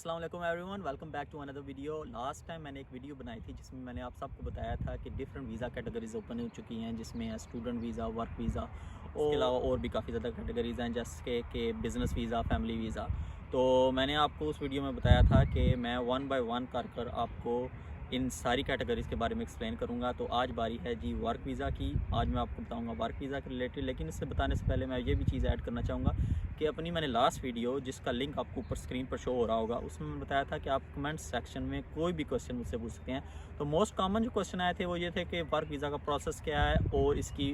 अस्सलाम वालेकुम everyone, welcome back to another video. Last time मैंने एक वीडियो बनाई थी जिसमें मैंने आप सबको बताया था कि डिफरेंट वीज़ा कैटेगरीज ओपन हो चुकी हैं, जिसमें है स्टूडेंट वीज़ा, वर्क वीज़ा, उसके अलावा और भी काफ़ी ज़्यादा कैटेगरीज हैं जैसे कि बिज़नेस वीज़ा, फैमिली वीज़ा। तो मैंने आपको उस वीडियो में बताया था कि मैं वन बाय वन कर आपको इन सारी कैटेगरीज़ के बारे में एक्सप्लेन करूंगा। तो आज बारी है जी वर्क वीज़ा की। आज मैं आपको बताऊंगा वर्क वीज़ा के रिलेटेड, लेकिन इससे बताने से पहले मैं ये भी चीज़ ऐड करना चाहूँगा कि अपनी मैंने लास्ट वीडियो जिसका लिंक आपको ऊपर स्क्रीन पर शो हो रहा होगा, उसमें मैंने बताया था कि आप कमेंट सेक्शन में कोई भी क्वेश्चन मुझसे पूछ सकते हैं। तो मोस्ट कॉमन जो क्वेश्चन आए थे वो ये थे कि वर्क वीज़ा का प्रोसेस क्या है और इसकी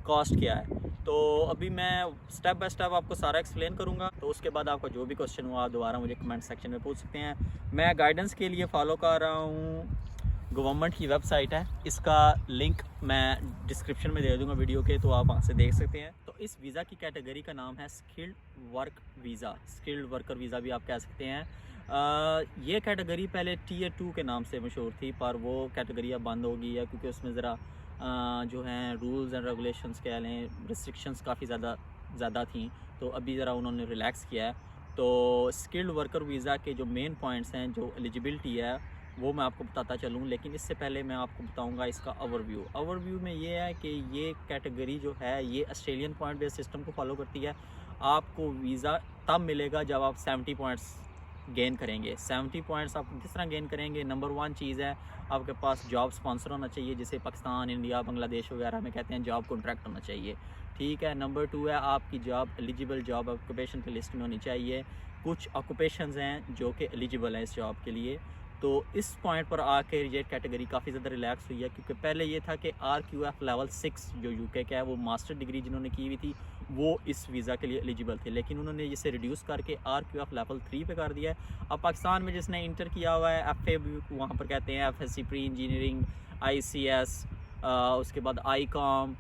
कॉस्ट क्या है। तो अभी मैं स्टेप बाय स्टेप आपको सारा एक्सप्लेन करूंगा। तो उसके बाद आपका जो भी क्वेश्चन हुआ आप दोबारा मुझे कमेंट सेक्शन में पूछ सकते हैं। मैं गाइडेंस के लिए फॉलो कर रहा हूँ गवर्नमेंट की वेबसाइट है, इसका लिंक मैं डिस्क्रिप्शन में दे दूंगा वीडियो के, तो आप वहाँ से देख सकते हैं। तो इस वीज़ा की कैटेगरी का नाम है skilled work visa, skilled worker visa भी आप कह सकते हैं। ये कैटेगरी पहले टीयर 2 के नाम से मशहूर थी, पर वो कैटेगरी अब बंद हो गई है क्योंकि उसमें ज़रा जो हैं रूल्स एंड रेगुलेशंस कह लें, रिस्ट्रिक्शंस काफ़ी ज़्यादा थी, तो अभी ज़रा उन्होंने रिलैक्स किया है। तो स्किल्ड वर्कर वीज़ा के जो मेन पॉइंट्स हैं, जो एलिजिबिलिटी है, वो मैं आपको बताता चलूँ। लेकिन इससे पहले मैं आपको बताऊंगा इसका ओवरव्यू में ये है कि ये कैटेगरी जो है ये ऑस्ट्रेलियन पॉइंट बेस्ड सिस्टम को फॉलो करती है। आपको वीज़ा तब मिलेगा जब आप 70 पॉइंट्स गेन करेंगे। 70 पॉइंट्स आप किस तरह गेन करेंगे? नंबर 1 चीज़ है आपके पास जॉब स्पॉन्सर होना चाहिए, जिसे पाकिस्तान, इंडिया, बांग्लादेश वगैरह में कहते हैं जॉब कॉन्ट्रैक्ट होना चाहिए, ठीक है। नंबर 2 है आपकी जॉब एलिजिबल जॉब ऑक्यूपेशन की लिस्ट में होनी चाहिए। कुछ ऑक्यूपेशंस हैं जो कि एलिजिबल हैं इस जॉब के लिए। तो इस पॉइंट पर आकर ये कैटेगरी काफ़ी ज़्यादा रिलैक्स हुई है, क्योंकि पहले ये था कि RQF लेवल 6 जो यूके का है, वो मास्टर डिग्री जिन्होंने की हुई थी वो इस वीज़ा के लिए एलिजिबल थे, लेकिन उन्होंने इसे रिड्यूस करके RQF लेवल 3 पे कर दिया है। अब पाकिस्तान में जिसने इंटर किया हुआ है, FA भी वहाँ पर कहते हैं, FSC प्री इंजीनियरिंग, ICS, उसके बाद ICOM,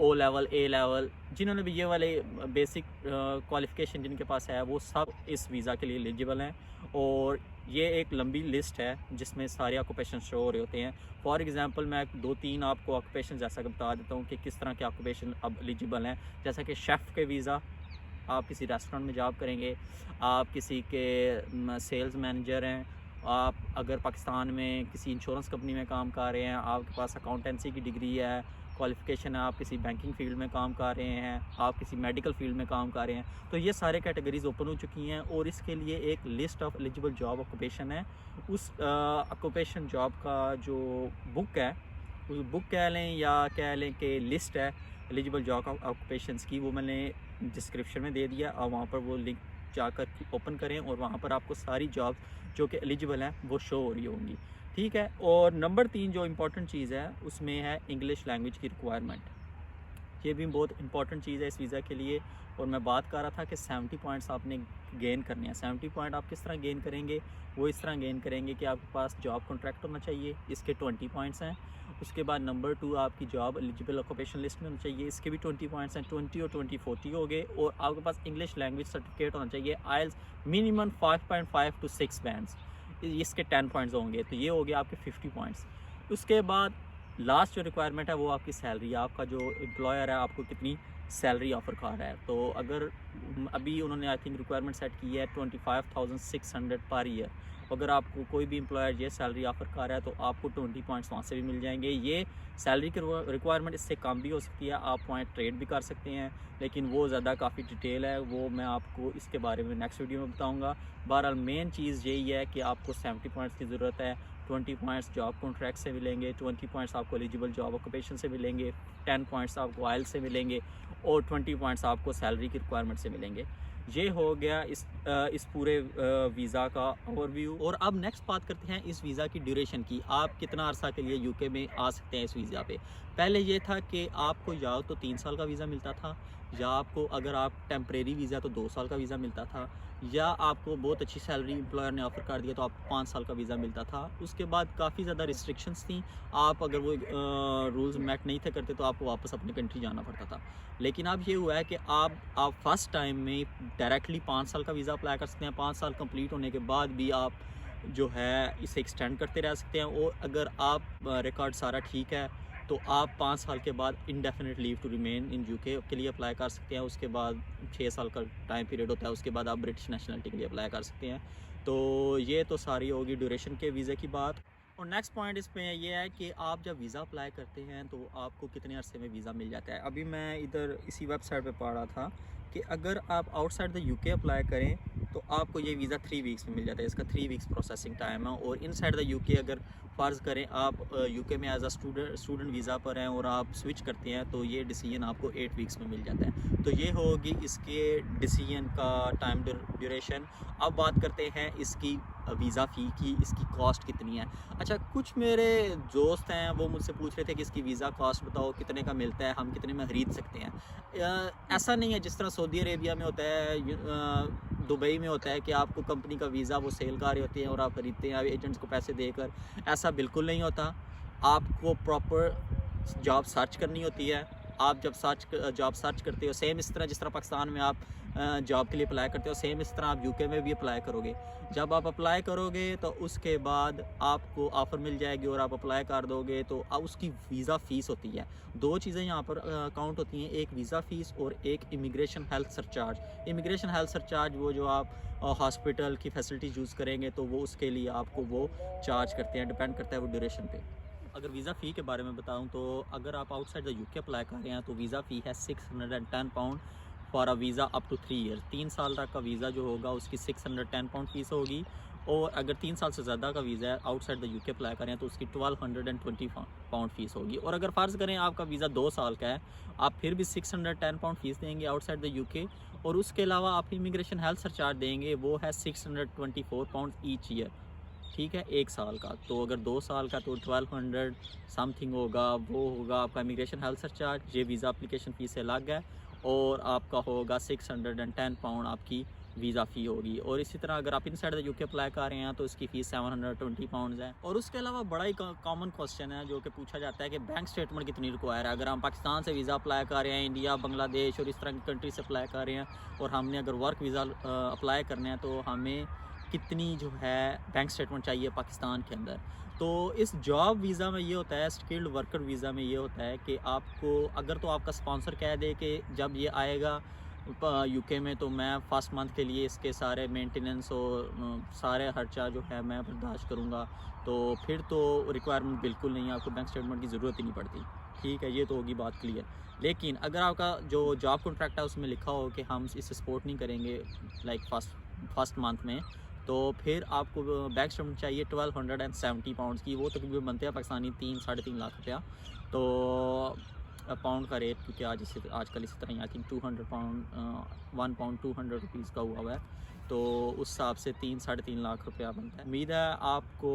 O level, A level, जिन्होंने भी ये वाले बेसिक क्वालिफ़िकेशन जिनके पास है, वो सब इस वीज़ा के लिए एलिजिबल हैं। और ये एक लंबी लिस्ट है जिसमें सारे ऑक्यूपेशन शो हो रहे होते हैं। फॉर एग्जांपल मैं 2-3 आपको ऑक्यूपेशन जैसा कि बता देता हूँ कि किस तरह के ऑक्यूपेशन अब एलिजिबल हैं। जैसा कि शेफ़ के वीज़ा, आप किसी रेस्टोरेंट में जॉब करेंगे, आप किसी के सेल्स मैनेजर हैं, आप अगर पाकिस्तान में किसी इंश्योरेंस कंपनी में काम कर रहे हैं, आपके पास अकाउंटेंसी की डिग्री है, क्वालिफ़िकेशन है, आप किसी बैंकिंग फ़ील्ड में काम कर रहे हैं, आप किसी मेडिकल फील्ड में काम कर रहे हैं, तो ये सारे कैटेगरीज़ ओपन हो चुकी हैं। और इसके लिए एक list of eligible job occupation है। उस ऑक्यूपेशन जॉब का जो बुक है, उस बुक कह लें या कह लें कि लिस्ट है एलिजिबल जॉब ऑक्यूपेशंस की, वो मैंने डिस्क्रिप्शन में दे दिया। और वहाँ पर वो लिंक जाकर ओपन करें और वहाँ पर आपको सारी जॉब जो कि एलिजिबल हैं वो शो हो रही होंगी, ठीक है। और नंबर 3 जो इम्पोर्टेंट चीज़ है उसमें है इंग्लिश लैंग्वेज की रिक्वायरमेंट। ये भी बहुत इंपॉर्टेंट चीज़ है इस वीज़ा के लिए। और मैं बात कर रहा था कि 70 पॉइंट्स आपने गेन करने हैं। 70 पॉइंट आप किस तरह गेन करेंगे? वो इस तरह गेन करेंगे कि आपके पास जॉब कॉन्ट्रैक्ट होना चाहिए, इसके 20 पॉइंट्स हैं। उसके बाद नंबर 2 आपकी जॉब एलिजिबल ऑक्यूपेशन लिस्ट में होना चाहिए, इसके भी 20 पॉइंट्स हैं। 20 और 20 40 हो गए। और आपके पास इंग्लिश लैंग्वेज सर्टिफिकेट होना चाहिए, IELTS मिनिमम 5.5 to 6 बैंड्स, इसके 10 पॉइंट्स होंगे। तो ये हो गया आपके 50 पॉइंट्स। उसके बाद लास्ट जो रिक्वायरमेंट है वो आपकी सैलरी, आपका जो एम्प्लॉयर है आपको कितनी सैलरी ऑफ़र कर रहा है। तो अगर अभी उन्होंने आई थिंक रिक्वायरमेंट सेट की है 25,600 पर ईयर। अगर आपको कोई भी एम्प्लॉयर ये सैलरी ऑफ़र कर रहा है तो आपको 20 पॉइंट्स वहाँ से भी मिल जाएंगे। ये सैलरी की रिक्वायरमेंट इससे कम भी हो सकती है, आप पॉइंट ट्रेड भी कर सकते हैं, लेकिन वो ज़्यादा काफ़ी डिटेल है, वो मैं आपको इसके बारे में नेक्स्ट वीडियो में बताऊँगा। बहरहाल मेन चीज़ यही है कि आपको 70 पॉइंट्स की ज़रूरत है। 20 पॉइंट्स जॉब कॉन्ट्रैक्ट से मिलेंगे, 20 पॉइंट्स आपको एलिजिबल जॉब ऑक्यूपेशन से मिलेंगे, 10 पॉइंट्स आपको IELTS से मिलेंगे और 20 पॉइंट्स आपको सैलरी की रिक्वायरमेंट से मिलेंगे। ये हो गया इस पूरे वीज़ा का ओवरव्यू। और अब नेक्स्ट बात करते हैं इस वीज़ा की ड्यूरेशन की। आप कितना अर्सा के लिए यूके में आ सकते हैं इस वीज़ा पे? पहले ये था कि आपको या तो 3 साल का वीज़ा मिलता था, या आपको अगर आप टेम्परेरी वीज़ा तो 2 साल का वीज़ा मिलता था, या आपको बहुत अच्छी सैलरी एम्प्लॉयर ने ऑफ़र कर दिया तो आपको 5 साल का वीज़ा मिलता था। उसके बाद काफ़ी ज़्यादा रिस्ट्रिक्शंस थी, आप अगर वो रूल्स मेट नहीं थे करते तो आपको वापस अपनी कंट्री जाना पड़ता था। लेकिन अब ये हुआ है कि आप फर्स्ट टाइम में डायरेक्टली 5 साल का वीज़ा अप्लाई कर सकते हैं। 5 साल कंप्लीट होने के बाद भी आप जो है इसे एक्सटेंड करते रह सकते हैं। और अगर आप रिकॉर्ड सारा ठीक है तो आप 5 साल के बाद indefinite leave to remain in UK के लिए अप्लाई कर सकते हैं। उसके बाद 6 साल का टाइम पीरियड होता है, उसके बाद आप ब्रिटिश नेशनलिटी के लिए अप्लाई कर सकते हैं। तो ये तो सारी होगी ड्यूरेशन के वीज़े की बात। और नेक्स्ट पॉइंट इसमें ये है कि आप जब वीज़ा अप्लाई करते हैं तो आपको कितने अरसे में वीज़ा मिल जाता है। अभी मैं इधर इसी वेबसाइट पे पढ़ रहा था कि अगर आप आउटसाइड द यूके अप्लाई करें तो आपको ये वीज़ा 3 वीक्स में मिल जाता है। इसका 3 वीक्स प्रोसेसिंग टाइम है। और इनसाइड द यूके अगर फ़र्ज़ करें आप यूके में एज अ स्टूडेंट वीज़ा पर हैं और आप स्विच करते हैं तो ये डिसीजन आपको 8 वीक्स में मिल जाता है। तो ये होगी इसके डिसीजन का टाइम ड्यूरेशन। अब बात करते हैं इसकी वीज़ा फ़ी की, इसकी कॉस्ट कितनी है। अच्छा, कुछ मेरे दोस्त हैं वो मुझसे पूछ रहे थे कि इसकी वीज़ा कॉस्ट बताओ कितने का मिलता है, हम कितने में ख़रीद सकते हैं। ऐसा नहीं है जिस तरह सऊदी अरेबिया में होता है, दुबई में होता है कि आपको कंपनी का वीज़ा वो सेल कर रही होती है और आप ख़रीदते हैं एजेंट्स को पैसे देकर। ऐसा बिल्कुल नहीं होता। आपको प्रॉपर जॉब सर्च करनी होती है। आप जब जॉब सर्च करते हो, सेम इस तरह जिस तरह पाकिस्तान में आप जॉब के लिए अप्लाई करते हो, सेम इस तरह आप यूके में भी अप्लाई करोगे। जब आप अप्लाई करोगे तो उसके बाद आपको ऑफ़र मिल जाएगी और आप अप्लाई कर दोगे तो उसकी वीज़ा फ़ीस होती है। 2 चीज़ें यहाँ पर काउंट होती हैं, एक वीज़ा फ़ीस और एक immigration health surcharge. Immigration health surcharge वो जो आप हॉस्पिटल की फैसिलिटीज़ यूज़ करेंगे तो वो उसके लिए आपको वो चार्ज करते हैं, डिपेंड करता है वो ड्यूरेशन पे। अगर वीज़ा फ़ी के बारे में बताऊं तो अगर आप आउटसाइड द यूके अप्लाई कर रहे हैं तो वीज़ा फ़ी है £610 for a visa up to 3 year. 3 साल तक का वीज़ा जो होगा उसकी £610 फ़ीस होगी। और अगर 3 साल से ज़्यादा का वीज़ा है आउटसाइड द यूके अप्लाई करें तो उसकी £1220 फ़ीस होगी। और अगर फ़र्ज़ करें आपका वीज़ा 2 साल का है, आप फिर भी £610 फ़ीस देंगे आउटसाइड द यूके। और उसके अलावा आप इमिग्रेशन हेल्थ सरचार्ज देंगे, वो है £624 ईच ईयर। ठीक है, 1 साल का। तो अगर 2 साल का तो 1200 समथिंग होगा, वो होगा आपका इमिग्रेशन हेल्थ सरचार्ज। ये वीज़ा एप्लीकेशन फ़ीस से अलग है। और आपका होगा £610 आपकी वीज़ा फ़ी होगी। और इसी तरह अगर आप इनसाइड द यूके अप्लाई कर रहे हैं तो इसकी फ़ीस £720 है। और उसके अलावा बड़ा ही कॉमन क्वेश्चन है जो कि पूछा जाता है कि बैंक स्टेटमेंट कितनी रिक्वायर है। अगर हम पाकिस्तान से वीज़ा अप्लाई कर रहे हैं, इंडिया, बांग्लादेश और इस तरह की कंट्री से अप्लाई कर रहे हैं और हमने अगर वर्क वीज़ा अप्लाई करना है तो हमें कितनी जो है बैंक स्टेटमेंट चाहिए पाकिस्तान के अंदर। तो इस जॉब वीज़ा में ये होता है, स्किल्ड वर्कर वीज़ा में ये होता है कि आपको अगर तो आपका स्पॉन्सर कह दे कि जब ये आएगा यूके में तो मैं फर्स्ट मंथ के लिए इसके सारे मेंटेनेंस और सारे खर्चा जो है मैं बर्दाश्त करूँगा, तो फिर तो रिक्वायरमेंट बिल्कुल नहीं है, आपको बैंक स्टेटमेंट की ज़रूरत ही नहीं पड़ती। ठीक है, ये तो होगी बात क्लियर। लेकिन अगर आपका जो जॉब कॉन्ट्रैक्ट है उसमें लिखा हो कि हम इससे सपोर्ट नहीं करेंगे लाइक फर्स्ट मंथ में, तो फिर आपको बैंक स्टेटमेंट चाहिए £1270 की। वो तकरीबन बनते हैं पाकिस्तानी 3-3.5 लाख रुपया। तो पाउंड का रेट क्योंकि आजकल इसी तरह आई थिंक £200 1 पाउंड ₹200 का हुआ है, तो उस हिसाब से 3-3.5 लाख रुपया बनता है। उम्मीद है आपको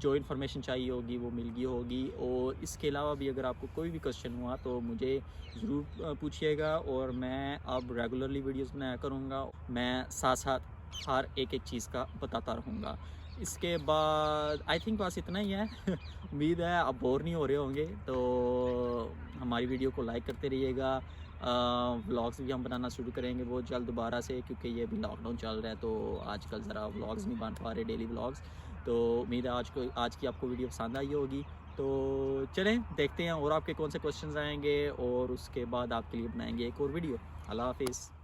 जो इन्फॉर्मेशन चाहिए होगी वो मिल गई होगी। और इसके अलावा भी अगर आपको कोई भी क्वेश्चन हुआ तो मुझे ज़रूर पूछिएगा और मैं अब रेगुलरली वीडियोज़ बनाया करूँगा। मैं साथ साथ हर एक चीज़ का बताता रहूँगा। इसके बाद आई थिंक बस इतना ही है। उम्मीद है आप बोर नहीं हो रहे होंगे, तो हमारी वीडियो को लाइक करते रहिएगा। व्लॉग्स भी हम बनाना शुरू करेंगे बहुत जल्द दोबारा से, क्योंकि ये भी लॉकडाउन चल रहा है तो आजकल ज़रा व्लॉग्स नहीं बन पा रहे, डेली व्लॉग्स। तो उम्मीद है आज की आपको वीडियो पसंद आई होगी। तो चलें देखते हैं और आपके कौन से क्वेश्चंस आएंगे और उसके बाद आपके लिए बनाएंगे एक और वीडियो। अल्लाह हाफिज़।